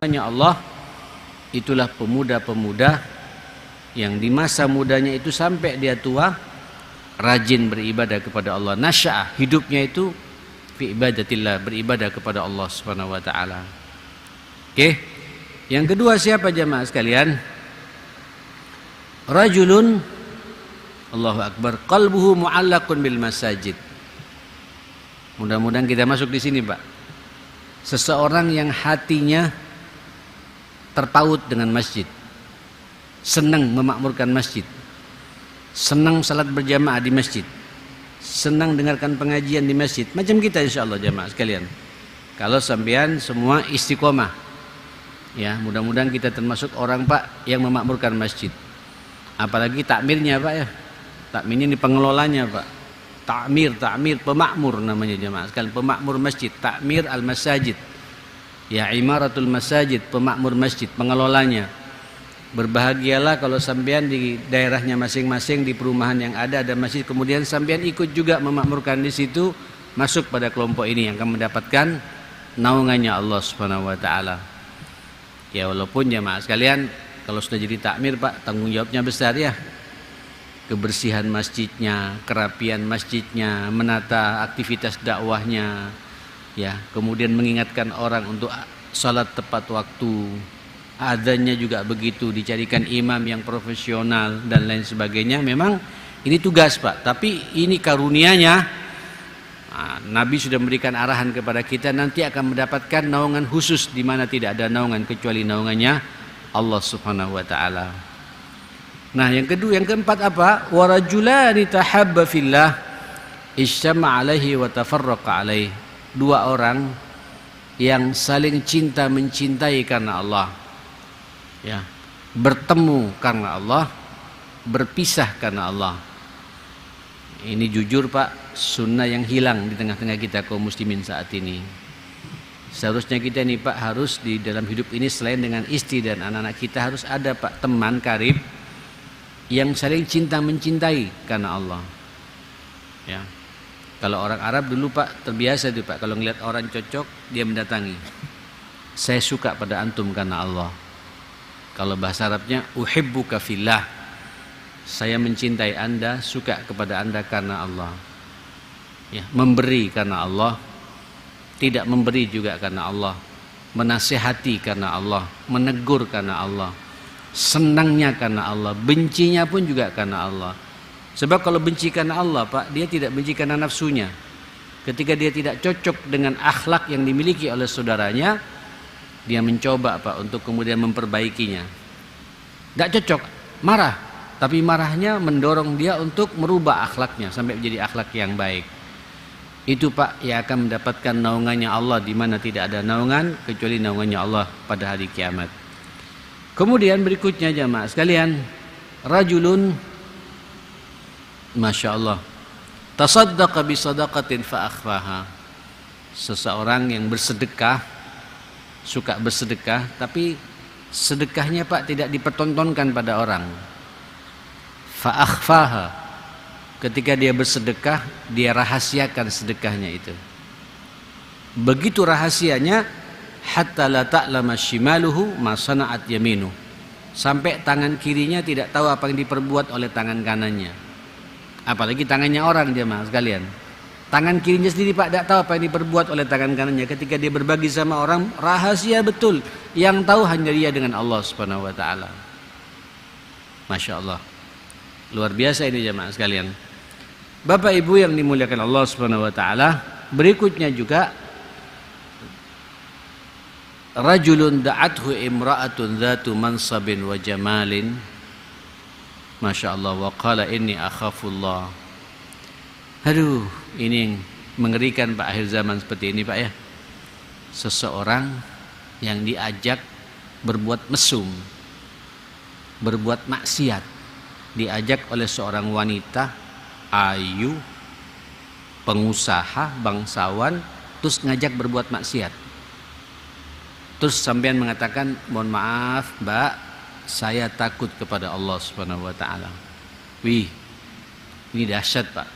Hanya Allah, itulah pemuda-pemuda yang di masa mudanya itu sampai dia tua rajin beribadah kepada Allah. Nasya'ah, hidupnya itu fi ibadatillah, beribadah kepada Allah Subhanahu wa taala. Oke. Yang kedua siapa jamaah sekalian? Rajulun, Allahu akbar, qalbuhu mu'allaqun bil masajid. Mudah-mudahan kita masuk di sini, Pak. Seseorang yang hatinya terpaut dengan masjid, senang memakmurkan masjid, senang salat berjamaah di masjid, senang dengarkan pengajian di masjid, macam kita insyaallah jamaah sekalian. Kalau sampean semua istiqomah, ya mudah-mudahan kita termasuk orang Pak yang memakmurkan masjid. Apalagi takmirnya Pak ya, takmirnya ini pengelolanya Pak. Takmir pemakmur namanya jamaah sekalian, pemakmur masjid, takmir al masajid. Ya imaratul masajid, pemakmur masjid, pengelolanya. Berbahagialah kalau sampean di daerahnya masing-masing, di perumahan yang ada masjid, kemudian sampean ikut juga memakmurkan di situ, masuk pada kelompok ini yang akan mendapatkan naungannya Allah Subhanahu wa taala. Ya walaupun jamaah sekalian, kalau sudah jadi takmir Pak, tanggung jawabnya besar ya. Kebersihan masjidnya, kerapian masjidnya, menata aktivitas dakwahnya, ya, kemudian mengingatkan orang untuk salat tepat waktu, adzannya juga begitu, dicarikan imam yang profesional dan lain sebagainya. Memang ini tugas Pak, tapi ini karunianya. Nabi sudah memberikan arahan kepada kita, nanti akan mendapatkan naungan khusus di mana tidak ada naungan kecuali naungannya Allah Subhanahu wa taala. Nah, yang kedua, yang keempat apa? Wa rajulani tahabba fillah ijtama alaihi wa tafarraqa alaihi. Dua orang yang saling cinta mencintai karena Allah, ya, bertemu karena Allah, berpisah karena Allah. Ini jujur Pak, sunnah yang hilang di tengah-tengah kita kaum muslimin saat ini. Seharusnya kita nih Pak harus di dalam hidup ini selain dengan istri dan anak-anak kita harus ada Pak teman karib yang saling cinta mencintai karena Allah. Ya. Kalau orang Arab dulu Pak terbiasa tuh Pak, kalau ngelihat orang cocok dia mendatangi. Saya suka pada antum karena Allah. Kalau bahasa Arabnya uhibbuka fillah. Saya mencintai Anda, suka kepada Anda karena Allah. Ya, memberi karena Allah, tidak memberi juga karena Allah, menasihati karena Allah, menegur karena Allah, senangnya karena Allah, bencinya pun juga karena Allah. Sebab kalau benci karena Allah Pak, dia tidak benci karena nafsunya. Ketika dia tidak cocok dengan akhlak yang dimiliki oleh saudaranya, dia mencoba Pak untuk kemudian memperbaikinya. Tidak cocok, marah, tapi marahnya mendorong dia untuk merubah akhlaknya sampai menjadi akhlak yang baik. Itu Pak yang akan mendapatkan naungannya Allah, di mana tidak ada naungan kecuali naungannya Allah pada hari kiamat. Kemudian berikutnya jamaah sekalian, rajulun, masya Allah, tasaddaqa bi sadaqatin fa akhfaha. Seseorang yang bersedekah, suka bersedekah, tapi sedekahnya Pak tidak dipertontonkan pada orang. Fa akhfaha, ketika dia bersedekah, dia rahasiakan sedekahnya itu. Begitu rahasianya, hatta la ta'lama shimaluhu ma sana'at yaminu, sampai tangan kirinya tidak tahu apa yang diperbuat oleh tangan kanannya. Apalagi tangannya orang jemaah sekalian. Tangan kirinya sendiri Pak tidak tahu apa yang diperbuat oleh tangan kanannya. Ketika dia berbagi sama orang, rahasia betul, yang tahu hanya dia dengan Allah Subhanahu wa taala. Masya Allah, luar biasa ini jemaah sekalian. Bapak Ibu yang dimuliakan Allah Subhanahu wa taala, berikutnya juga rajulun da'athu imra'atun dhatu mansabin wa jamalin, masya Allah, wa qala inni akhafullah. Aduh, ini yang mengerikan Pak, akhir zaman seperti ini Pak ya. Seseorang yang diajak berbuat mesum, berbuat maksiat, diajak oleh seorang wanita ayu, pengusaha, bangsawan, terus ngajak berbuat maksiat. Terus sampean mengatakan, mohon maaf Mbak, saya takut kepada Allah Subhanahu wa taala. Wih, ini dahsyat Pak.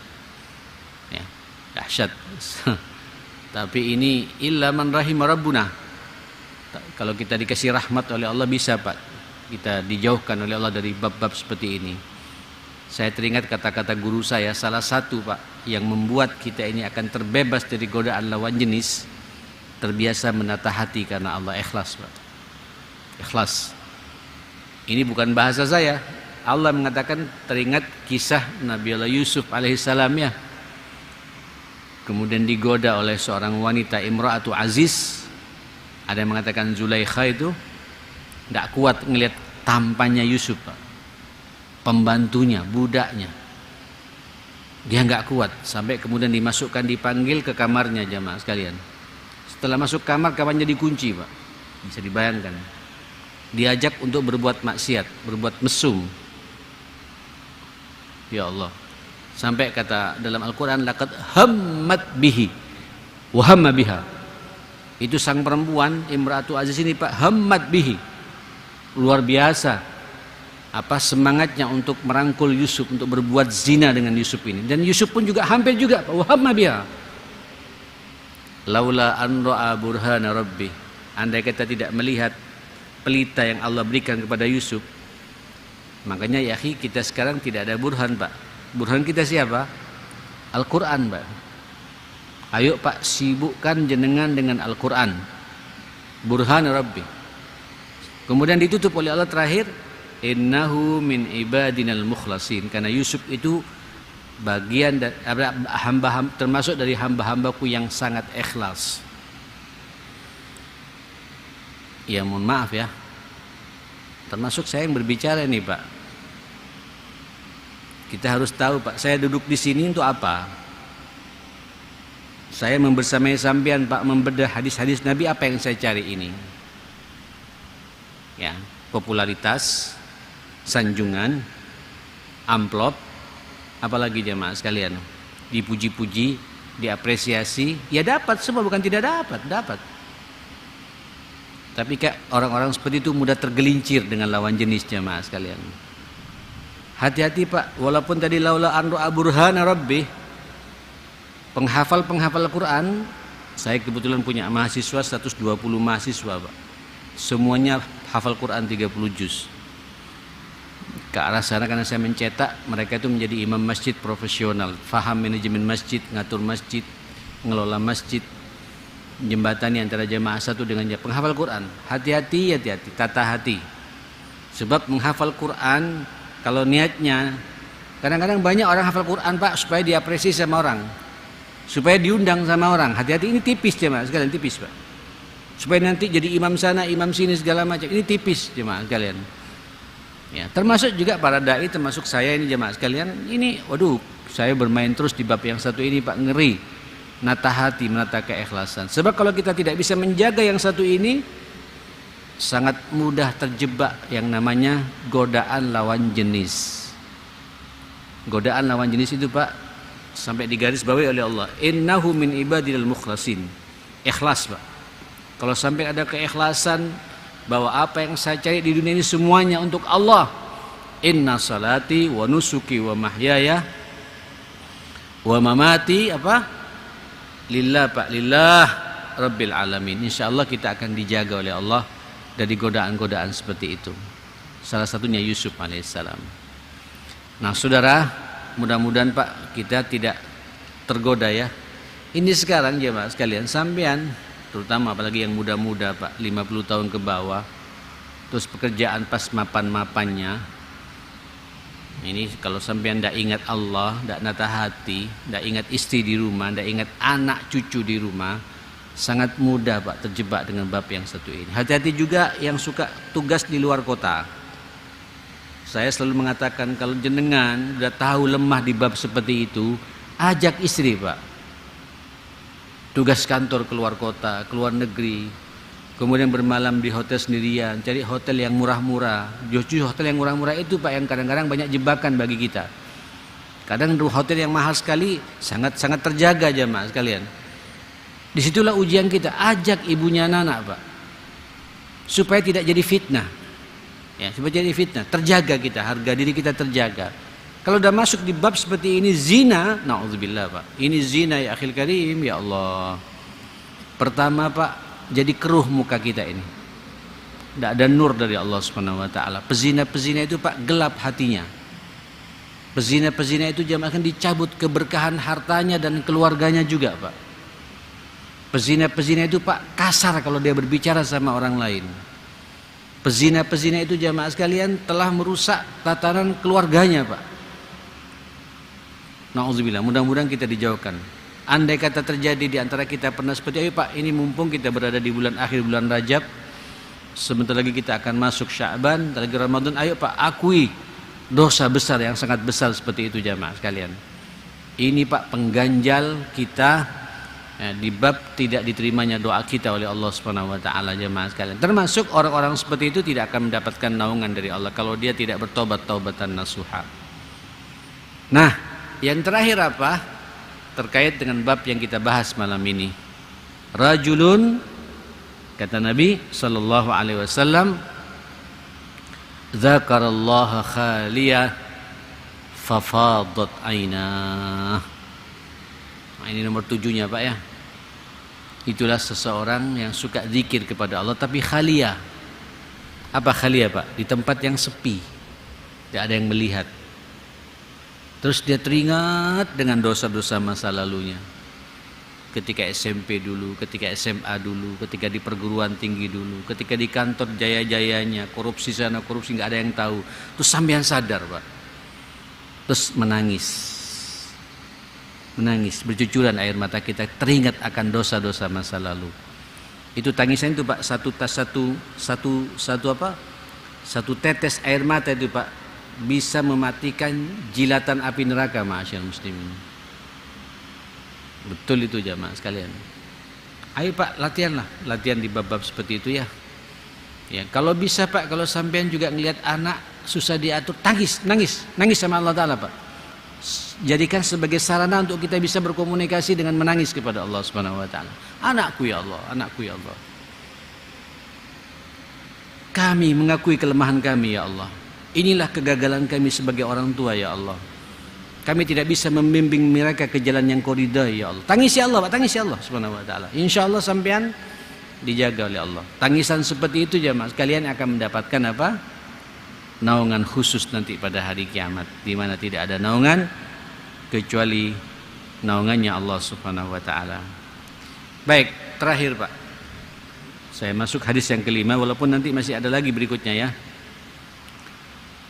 Ya, dahsyat. Tapi ini illa man rahimah rabbuna. Kalau kita dikasih rahmat oleh Allah bisa Pak, kita dijauhkan oleh Allah dari bab-bab seperti ini. Saya teringat kata-kata guru saya, salah satu Pak yang membuat kita ini akan terbebas dari godaan lawan jenis, terbiasa menata hati karena Allah, ikhlas Pak. Ikhlas. Ini bukan bahasa saya. Allah mengatakan, teringat kisah Nabi Allah Yusuf alaihissalam ya. Kemudian digoda oleh seorang wanita Imra'atu Aziz. Ada yang mengatakan Zulaikha itu tidak kuat ngelihat tampannya Yusuf Pak. Pembantunya, budaknya. Dia nggak kuat sampai kemudian dimasukkan, dipanggil ke kamarnya jamaah sekalian. Setelah masuk kamar, kamarnya dikunci Pak. Bisa dibayangkan. Diajak untuk berbuat maksiat, berbuat mesum. Ya Allah. Sampai kata dalam Al-Quran, laqad hammat bihi wa hamma biha. Itu sang perempuan Imra'atu Aziz ini Pak, hammat bihi, luar biasa apa semangatnya untuk merangkul Yusuf, untuk berbuat zina dengan Yusuf ini. Dan Yusuf pun juga hampir juga wa hamma biha. Laula an ra'a burhana rabbi, andai kata tidak melihat pelita yang Allah berikan kepada Yusuf. Makanya ya akhi, kita sekarang tidak ada burhan Pak. Burhan kita siapa? Al-Quran Pak. Ayo Pak, sibukkan jenengan dengan Al-Quran. Burhan Rabbi. Kemudian ditutup oleh Allah terakhir, innahu min ibadinal mukhlasin. Karena Yusuf itu bagian hamba, termasuk dari hamba-hambaku yang sangat ikhlas. Ya mohon maaf ya, termasuk saya yang berbicara nih Pak. Kita harus tahu Pak, saya duduk di sini untuk apa? Saya membersamai sampean Pak, membedah hadis-hadis Nabi. Apa yang saya cari ini? Ya, popularitas, sanjungan, amplop, apalagi jemaah sekalian, dipuji-puji, diapresiasi, ya dapat semua, bukan tidak dapat, dapat. Tapi Kak, orang-orang seperti itu mudah tergelincir dengan lawan jenis jemaah sekalian. Hati-hati Pak, walaupun tadi laula an ra'a burhana rabbi, penghafal Al-Quran, saya kebetulan punya mahasiswa 120 mahasiswa Pak. Semuanya hafal Quran 30 juz. Ke arah sana karena saya mencetak, mereka itu menjadi imam masjid profesional, faham manajemen masjid, ngatur masjid, ngelola masjid, jembatani antara jamaah satu dengan jamaah. Penghafal Quran, hati-hati, tata hati. Sebab menghafal Quran, kalau niatnya, kadang-kadang banyak orang hafal Quran Pak supaya diapresiasi sama orang, supaya diundang sama orang. Hati-hati, ini tipis jemaah sekalian, tipis Pak. Supaya nanti jadi imam sana, imam sini segala macam. Ini tipis jemaah sekalian. Ya, termasuk juga para dai, termasuk saya ini jemaah sekalian. Ini waduh, saya bermain terus di bab yang satu ini Pak, ngeri. Nata hati, menata keikhlasan. Sebab kalau kita tidak bisa menjaga yang satu ini, sangat mudah terjebak yang namanya godaan lawan jenis. Godaan lawan jenis itu Pak, sampai digaris bawahi oleh Allah, innahu min ibadil mukhlasin. Ikhlas Pak. Kalau sampai ada keikhlasan bahwa apa yang saya cari di dunia ini semuanya untuk Allah. Inna salati wa nusuki wa mahyaya wa mamati apa? Lillah Pak, lillah rabbil alamin. Insyaallah kita akan dijaga oleh Allah dari godaan-godaan seperti itu. Salah satunya Yusuf alaihissalam. Nah saudara, mudah-mudahan Pak kita tidak tergoda ya. Ini sekarang jemaah sekalian, sampean terutama apalagi yang muda-muda Pak, 50 tahun ke bawah, terus pekerjaan pas mapan-mapannya. Ini kalau sampean tidak ingat Allah, tidak nata hati, tidak ingat istri di rumah, tidak ingat anak cucu di rumah, sangat mudah Pak terjebak dengan bab yang satu ini. Hati-hati juga yang suka tugas di luar kota. Saya selalu mengatakan kalau jenengan sudah tahu lemah di bab seperti itu, ajak istri Pak. Tugas kantor keluar kota, keluar negeri, kemudian bermalam di hotel sendirian, cari hotel yang murah-murah. Justru hotel yang murah-murah itu Pak yang kadang-kadang banyak jebakan bagi kita. Kadang hotel yang mahal sekali sangat-sangat terjaga jemaah sekalian. Disitulah ujian kita. Ajak ibunya anak Pak, supaya tidak jadi fitnah. Ya, supaya jadi fitnah. Terjaga kita, harga diri kita terjaga. Kalau udah masuk di bab seperti ini zina, na'udzubillah Pak. Ini zina ya akhil karim, ya Allah. Pertama Pak, jadi keruh muka kita ini. Tidak ada nur dari Allah Subhanahu wa taala. Pezina-pezina itu Pak gelap hatinya. Pezina-pezina itu jamaah akan dicabut keberkahan hartanya dan keluarganya juga, Pak. Pezina-pezina itu Pak kasar kalau dia berbicara sama orang lain. Pezina-pezina itu jamaah sekalian telah merusak tatanan keluarganya, Pak. Nauzubillah, mudah-mudahan kita dijauhkan. Andai kata terjadi di antara kita pernah seperti, ayo Pak, ini mumpung kita berada di bulan akhir bulan Rajab, sebentar lagi kita akan masuk Sya'ban, lagi Ramadan, ayo Pak, akui dosa besar yang sangat besar seperti itu jamaah sekalian. Ini Pak pengganjal kita di bab tidak diterimanya doa kita oleh Allah Subhanahu wa taala jamaah sekalian. Termasuk orang-orang seperti itu tidak akan mendapatkan naungan dari Allah kalau dia tidak bertobat taubatan nasuha. Nah, yang terakhir apa? Terkait dengan bab yang kita bahas malam ini. Rajulun, kata Nabi sallallahu alaihi wasallam, dzakarallaha khaliyah fafadat ainah. Nah, ini nomor 7-nya Pak ya. Itulah seseorang yang suka zikir kepada Allah tapi khaliyah. Apa khaliyah Pak? Di tempat yang sepi, tidak ada yang melihat. Terus dia teringat dengan dosa-dosa masa lalunya. Ketika SMP dulu, ketika SMA dulu, ketika di perguruan tinggi dulu, ketika di kantor jaya-jayanya, korupsi sana, korupsi nggak ada yang tahu. Terus sampean sadar Pak. Terus menangis, bercucuran air mata kita, teringat akan dosa-dosa masa lalu. Itu tangisan itu Pak, satu tetes air mata itu Pak bisa mematikan jilatan api neraka, ma'asyiral muslimin. Betul itu jamaah sekalian. Ayo Pak, latihan di bab-bab seperti itu ya. Ya, kalau bisa Pak, kalau sampean juga ngelihat anak susah diatur, nangis sama Allah Taala Pak. Jadikan sebagai sarana untuk kita bisa berkomunikasi dengan menangis kepada Allah Subhanahu wa taala. Anakku ya Allah, anakku ya Allah. Kami mengakui kelemahan kami ya Allah. Inilah kegagalan kami sebagai orang tua ya Allah. Kami tidak bisa membimbing mereka ke jalan yang Kau ridai ya Allah. Tangis ya Allah, Pak, tangis ya Allah Subhanahu wa taala. Insyaallah sampean dijaga oleh Allah. Tangisan seperti itu jemaah sekalian akan mendapatkan apa? Naungan khusus nanti pada hari kiamat, di mana tidak ada naungan kecuali naungannya Allah Subhanahu wa taala. Baik, terakhir Pak. Saya masuk hadis yang kelima walaupun nanti masih ada lagi berikutnya ya.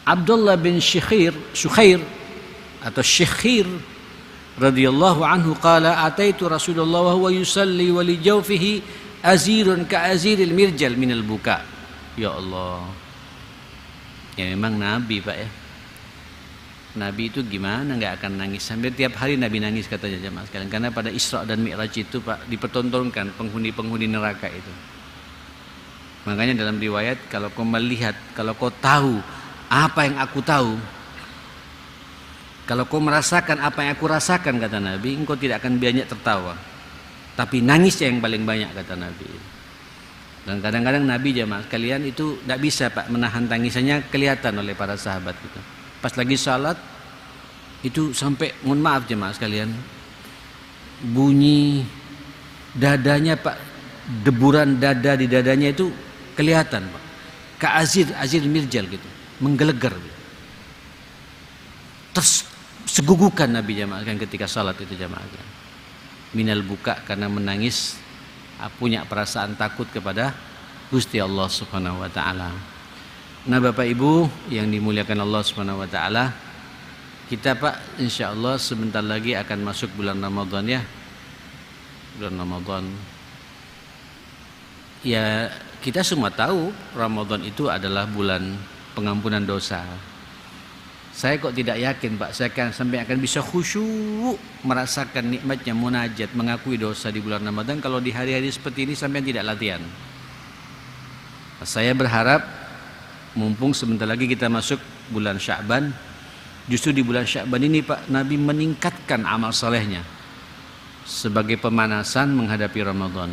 Abdullah bin Shukhayr radhiyallahu anhu qala ataitu Rasulullah wa huwa yusalli wa li jawfihi azirun ka aziril mirjal minal buka. Ya Allah. Ya memang Nabi Pak ya. Nabi itu gimana nggak akan nangis? Sampai tiap hari Nabi nangis katanya jemaah sekalian. Karena pada Isra dan Mi'raj itu Pak dipertontonkan penghuni-penghuni neraka itu. Makanya dalam riwayat kalau kau melihat, kalau kau tahu apa yang aku tahu, kalau kau merasakan apa yang aku rasakan kata Nabi, engkau tidak akan banyak tertawa, tapi nangisnya yang paling banyak kata Nabi. Dan kadang-kadang Nabi jemaah sekalian itu tidak bisa Pak menahan tangisannya, kelihatan oleh para sahabat itu. Pas lagi salat itu sampai, mohon maaf jemaah sekalian, bunyi dadanya Pak, deburan dada di dadanya itu kelihatan Pak, azir mirjal gitu, menggelegar. Terus segugukan Nabi jamaah kan ketika salat itu jamaah. Minal buka, karena menangis, punya perasaan takut kepada Gusti Allah Subhanahu wa taala. Nah, Bapak Ibu yang dimuliakan Allah Subhanahu wa taala, kita Pak insyaallah sebentar lagi akan masuk bulan Ramadan ya. Bulan Ramadan. Ya, kita semua tahu Ramadan itu adalah bulan pengampunan dosa. Saya kok tidak yakin Pak, saya sampai akan bisa khusyuk merasakan nikmatnya munajat, mengakui dosa di bulan Ramadan kalau di hari-hari seperti ini sampai tidak latihan. Saya berharap mumpung sebentar lagi kita masuk bulan Sya'ban, justru di bulan Sya'ban ini Pak, Nabi meningkatkan amal solehnya sebagai pemanasan menghadapi Ramadan.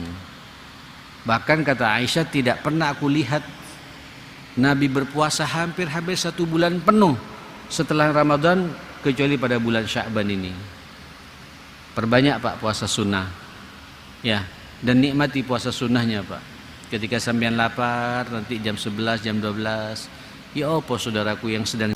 Bahkan kata Aisyah, tidak pernah aku lihat Nabi berpuasa hampir 1 bulan penuh setelah Ramadan kecuali pada bulan Sya'ban ini. Perbanyak Pak puasa sunnah ya, dan nikmati puasa sunnahnya Pak. Ketika sampean lapar nanti jam 11, jam 12, ya opo saudaraku yang sedang